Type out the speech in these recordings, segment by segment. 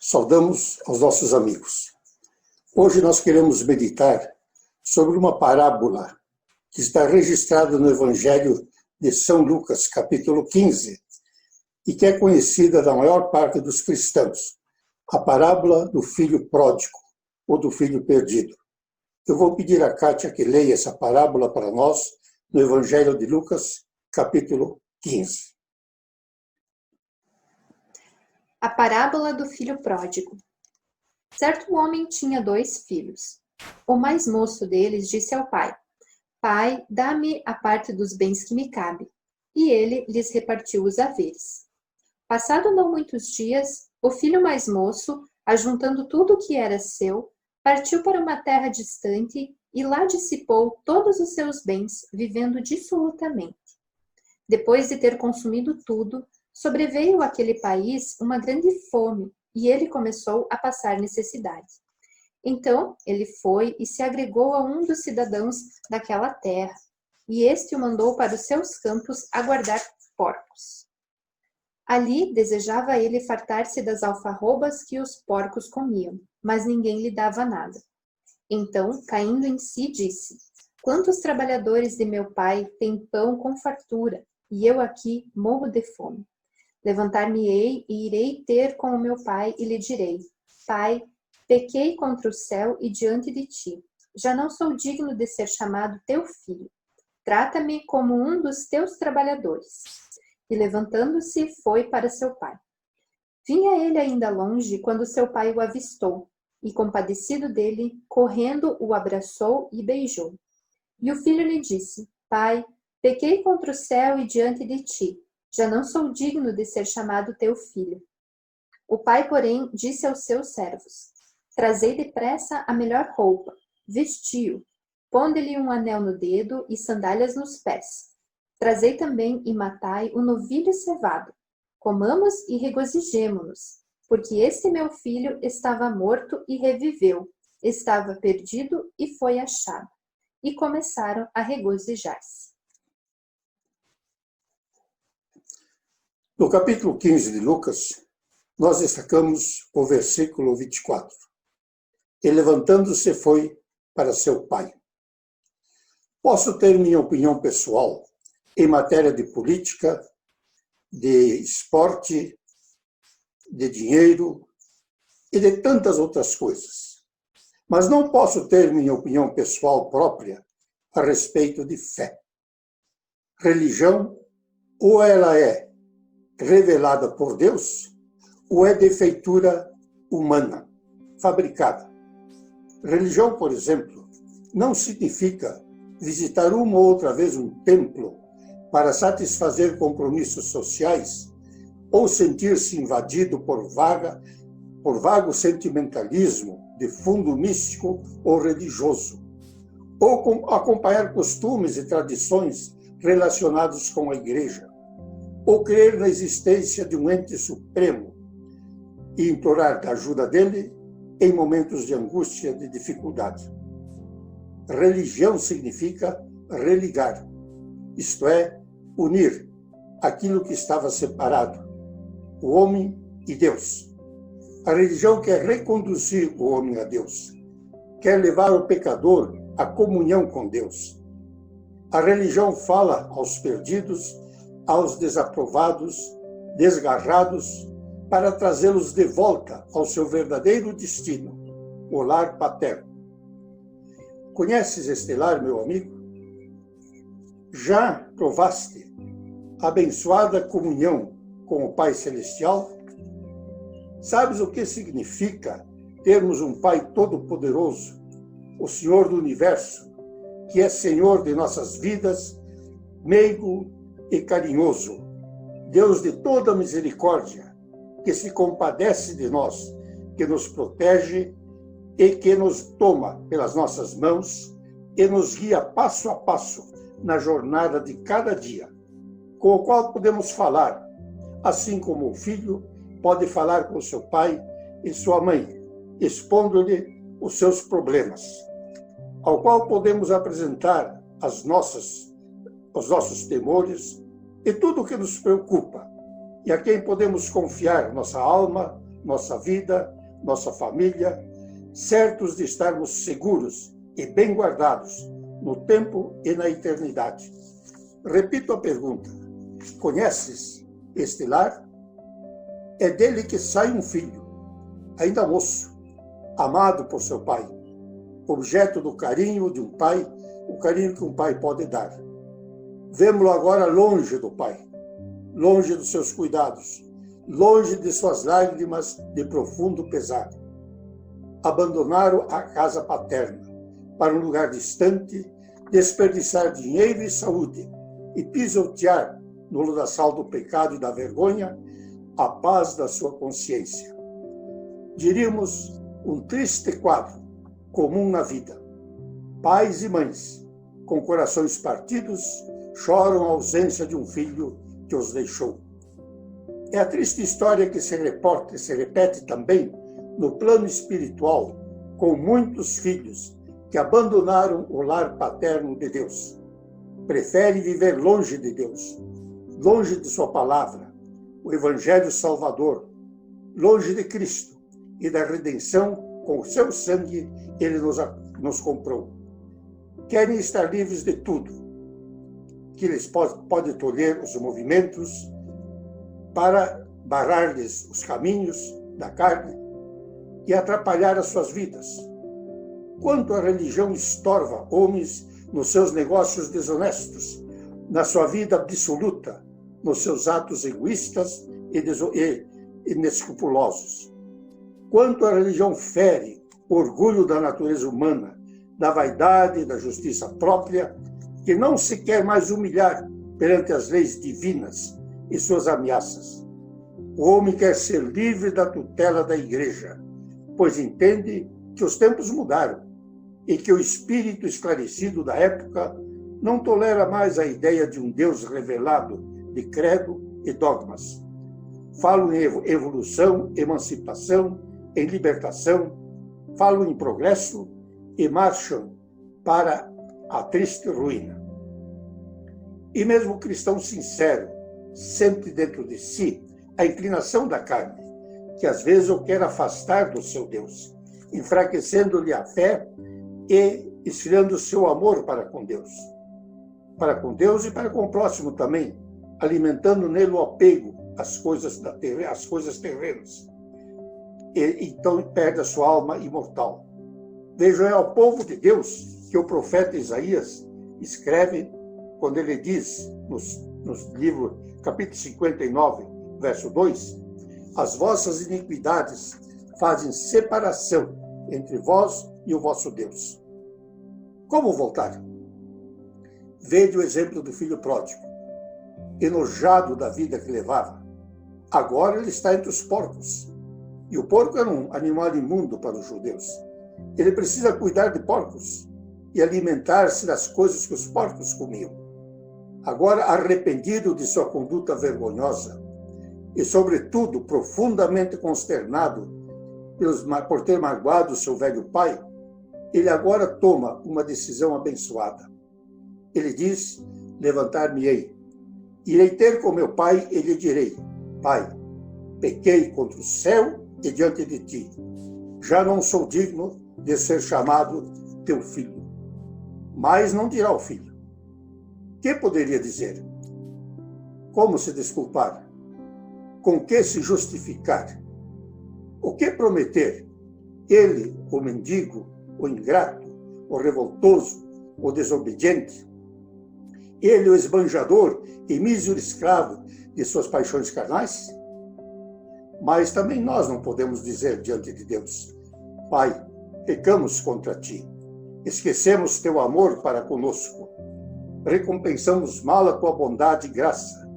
Saudamos aos nossos amigos. Hoje nós queremos meditar sobre uma parábola que está registrada no Evangelho de São Lucas, capítulo 15, e que é conhecida da maior parte dos cristãos, a parábola do filho pródigo, ou do filho perdido. Eu vou pedir a Kátia que leia essa parábola para nós no Evangelho de Lucas, capítulo 15. A parábola do filho pródigo. Certo homem tinha 2 filhos. O mais moço deles disse ao pai: Pai, dá-me a parte dos bens que me cabe. E ele lhes repartiu os haveres. Passado não muitos dias, o filho mais moço, ajuntando tudo o que era seu, partiu para uma terra distante e lá dissipou todos os seus bens, vivendo dissolutamente. Depois de ter consumido tudo, sobreveio àquele país uma grande fome e ele começou a passar necessidade. Então ele foi e se agregou a um dos cidadãos daquela terra, e este o mandou para os seus campos a guardar porcos. Ali desejava ele fartar-se das alfarrobas que os porcos comiam, mas ninguém lhe dava nada. Então, caindo em si, disse: Quantos trabalhadores de meu pai têm pão com fartura, e eu aqui morro de fome. Levantar-me-ei e irei ter com o meu pai e lhe direi: Pai, pequei contra o céu e diante de ti. Já não sou digno de ser chamado teu filho. Trata-me como um dos teus trabalhadores. E levantando-se, foi para seu pai. Vinha ele ainda longe quando seu pai o avistou, e compadecido dele, correndo o abraçou e beijou. E o filho lhe disse: Pai, pequei contra o céu e diante de ti. Já não sou digno de ser chamado teu filho. O pai, porém, disse aos seus servos: Trazei depressa a melhor roupa, vestiu, ponde-lhe um anel no dedo e sandálias nos pés. Trazei também e matai o novilho cevado. Comamos e regozijemo-nos, porque este meu filho estava morto e reviveu, estava perdido e foi achado. E começaram a regozijar-se. No capítulo 15 de Lucas, nós destacamos o versículo 24. E levantando-se foi para seu pai. Posso ter minha opinião pessoal em matéria de política, de esporte, de dinheiro e de tantas outras coisas. Mas não posso ter minha opinião pessoal própria a respeito de fé. Religião, ou ela é revelada por Deus, ou é de feitura humana, fabricada. Religião, por exemplo, não significa visitar uma ou outra vez um templo para satisfazer compromissos sociais ou sentir-se invadido por vago sentimentalismo de fundo místico ou religioso, ou acompanhar costumes e tradições relacionados com a igreja, ou crer na existência de um ente supremo e implorar a ajuda dele em momentos de angústia e de dificuldade. Religião significa religar, isto é, unir aquilo que estava separado, o homem e Deus. A religião quer reconduzir o homem a Deus, quer levar o pecador à comunhão com Deus. A religião fala aos perdidos, aos desaprovados, desgarrados, para trazê-los de volta ao seu verdadeiro destino, o lar paterno. Conheces este lar, meu amigo? Já provaste a abençoada comunhão com o Pai Celestial? Sabes o que significa termos um Pai Todo-Poderoso, o Senhor do Universo, que é Senhor de nossas vidas, meigo e carinhoso, Deus de toda misericórdia, que se compadece de nós, que nos protege e que nos toma pelas nossas mãos e nos guia passo a passo na jornada de cada dia, com o qual podemos falar, assim como o filho pode falar com seu pai e sua mãe, expondo-lhe os seus problemas, ao qual podemos apresentar os nossos temores e tudo o que nos preocupa, e a quem podemos confiar nossa alma, nossa vida, nossa família, certos de estarmos seguros e bem guardados no tempo e na eternidade. Repito a pergunta: conheces este lar? É dele que sai um filho, ainda moço, amado por seu pai, objeto do carinho de um pai, o carinho que um pai pode dar. Vemo-lo agora longe do pai, longe dos seus cuidados, longe de suas lágrimas de profundo pesar. Abandonaram a casa paterna para um lugar distante, desperdiçar dinheiro e saúde e pisotear no lodaçal do pecado e da vergonha a paz da sua consciência. Diríamos um triste quadro comum na vida. Pais e mães, com corações partidos, choram a ausência de um filho que os deixou. É a triste história que se repete também no plano espiritual, com muitos filhos que abandonaram o lar paterno de Deus. Preferem viver longe de Deus, longe de sua palavra, o Evangelho Salvador, longe de Cristo e da redenção com o seu sangue ele nos comprou. Querem estar livres de tudo que lhes pode tolher os movimentos para barrar-lhes os caminhos da carne e atrapalhar as suas vidas. Quanto a religião estorva homens nos seus negócios desonestos, na sua vida absoluta, nos seus atos egoístas e inescrupulosos. Quanto a religião fere o orgulho da natureza humana, da vaidade e da justiça própria, que não se quer mais humilhar perante as leis divinas e suas ameaças. O homem quer ser livre da tutela da igreja, pois entende que os tempos mudaram e que o espírito esclarecido da época não tolera mais a ideia de um Deus revelado de credo e dogmas. Falam em evolução, emancipação, em libertação, falam em progresso e marcham para a triste ruína. E mesmo o cristão sincero sente dentro de si a inclinação da carne, que às vezes o quer afastar do seu Deus, enfraquecendo-lhe a fé e esfriando o seu amor para com Deus. Para com Deus e para com o próximo também, alimentando nele o apego às coisas terrenas. E então perde a sua alma imortal. Vejam, é ao povo de Deus que o profeta Isaías escreve quando ele diz, no livro capítulo 59, verso 2, as vossas iniquidades fazem separação entre vós e o vosso Deus. Como voltar? Vede o exemplo do filho pródigo, enojado da vida que levava. Agora ele está entre os porcos. E o porco era um animal imundo para os judeus. Ele precisa cuidar de porcos e alimentar-se das coisas que os porcos comiam. Agora, arrependido de sua conduta vergonhosa e, sobretudo, profundamente consternado por ter magoado seu velho pai, ele agora toma uma decisão abençoada. Ele diz: levantar-me-ei, irei ter com meu pai e lhe direi: Pai, pequei contra o céu e diante de ti. Já não sou digno de ser chamado teu filho. Mas não dirá ao filho. Que poderia dizer? Como se desculpar? Com que se justificar? O que prometer? Ele, o mendigo, o ingrato, o revoltoso, o desobediente? Ele, o esbanjador e mísero escravo de suas paixões carnais? Mas também nós não podemos dizer diante de Deus: Pai, pecamos contra ti, esquecemos teu amor para conosco, recompensamos mal a tua bondade e graça,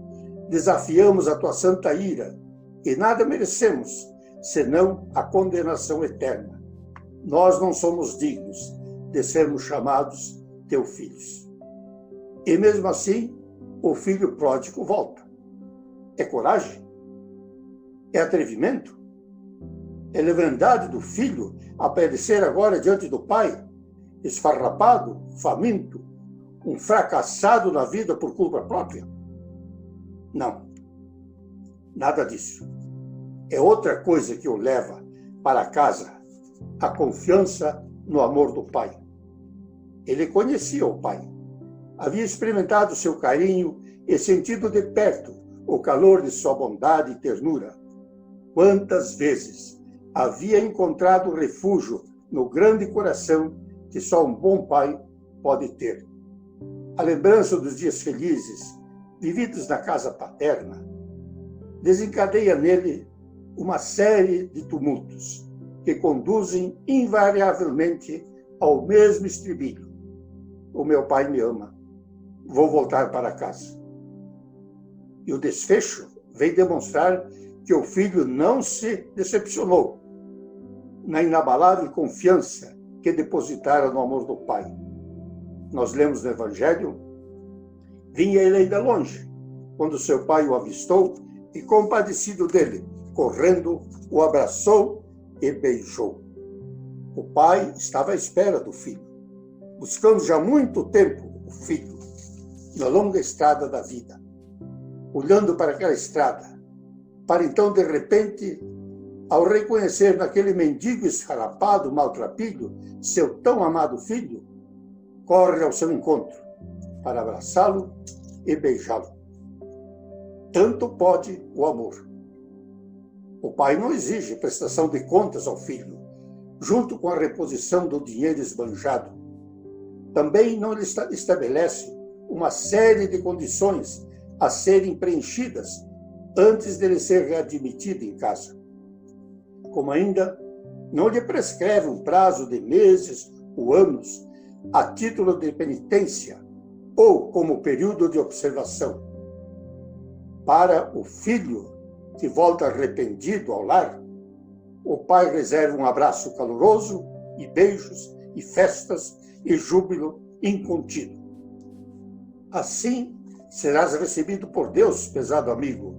desafiamos a tua santa ira e nada merecemos, senão a condenação eterna. Nós não somos dignos de sermos chamados teus filhos. E mesmo assim, o filho pródigo volta. É coragem? É atrevimento? É leviandade do filho aparecer agora diante do pai, esfarrapado, faminto, um fracassado na vida por culpa própria? Não, nada disso. É outra coisa que o leva para casa, a confiança no amor do Pai. Ele conhecia o Pai, havia experimentado seu carinho e sentido de perto o calor de sua bondade e ternura. Quantas vezes havia encontrado refúgio no grande coração que só um bom pai pode ter. A lembrança dos dias felizes, vividos na casa paterna, desencadeia nele uma série de tumultos que conduzem invariavelmente ao mesmo estribilho. O meu pai me ama. Vou voltar para casa. E o desfecho vem demonstrar que o filho não se decepcionou na inabalável confiança que depositara no amor do pai. Nós lemos no Evangelho: vinha ele ainda longe, quando seu pai o avistou e, compadecido dele, correndo, o abraçou e beijou. O pai estava à espera do filho, buscando já há muito tempo o filho, na longa estrada da vida, olhando para aquela estrada, para então, de repente, ao reconhecer naquele mendigo esfarrapado, maltrapilho, seu tão amado filho, corre ao seu encontro para abraçá-lo e beijá-lo. Tanto pode o amor. O pai não exige prestação de contas ao filho, junto com a reposição do dinheiro esbanjado. Também não lhe estabelece uma série de condições a serem preenchidas antes de ele ser readmitido em casa. Como ainda não lhe prescreve um prazo de meses ou anos a título de penitência ou como período de observação. Para o filho que volta arrependido ao lar, o pai reserva um abraço caloroso e beijos e festas e júbilo incontínuo. Assim serás recebido por Deus, prezado amigo,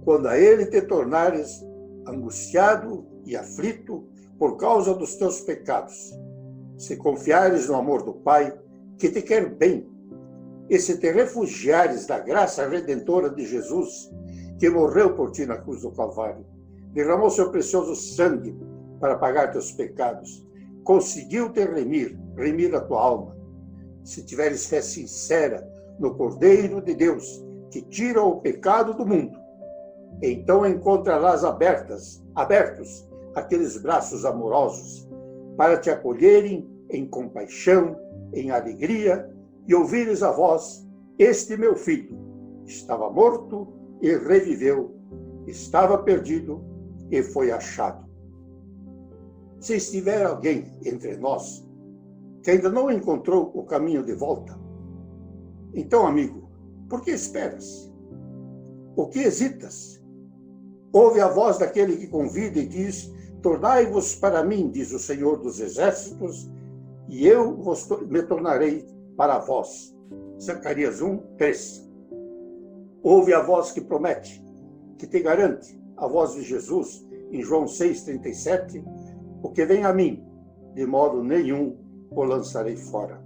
quando a ele te tornares angustiado e aflito por causa dos teus pecados. Se confiares no amor do Pai, que te quer bem, e se te refugiares da graça redentora de Jesus, que morreu por ti na cruz do Calvário, derramou seu precioso sangue para pagar teus pecados, conseguiu te remir a tua alma. Se tiveres fé sincera no Cordeiro de Deus, que tira o pecado do mundo, então encontrarás abertos aqueles braços amorosos para te acolherem em compaixão, em alegria, e ouvires a voz: este meu filho estava morto e reviveu, estava perdido e foi achado. Se estiver alguém entre nós que ainda não encontrou o caminho de volta, então, amigo, por que esperas? O que hesitas? Ouve a voz daquele que convida e diz: tornai-vos para mim, diz o Senhor dos Exércitos, e eu me tornarei para vós. Zacarias 1:3. Ouve a voz que promete, que te garante, a voz de Jesus, em João 6:37, o que vem a mim, de modo nenhum o lançarei fora.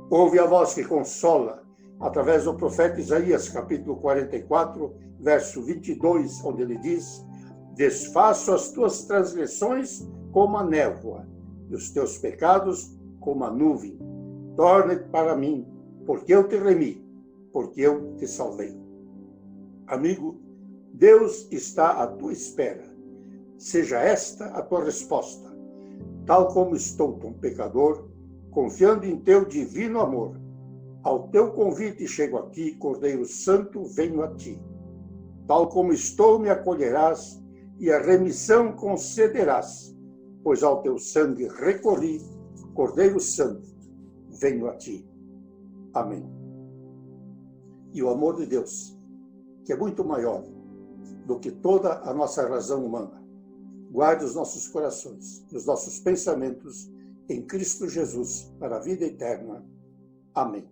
Ouve a voz que consola, através do profeta Isaías, capítulo 44, verso 22, onde ele diz: desfaço as tuas transgressões como a névoa, e os teus pecados como a nuvem. Torna-te para mim, porque eu te remi, porque eu te salvei. Amigo, Deus está à tua espera. Seja esta a tua resposta. Tal como estou, um pecador, confiando em teu divino amor, ao teu convite chego aqui, Cordeiro Santo, venho a ti. Tal como estou, me acolherás e a remissão concederás, pois ao teu sangue recorri, Cordeiro Santo, venho a ti. Amém. E o amor de Deus, que é muito maior do que toda a nossa razão humana, guarde os nossos corações e os nossos pensamentos em Cristo Jesus para a vida eterna. Amém.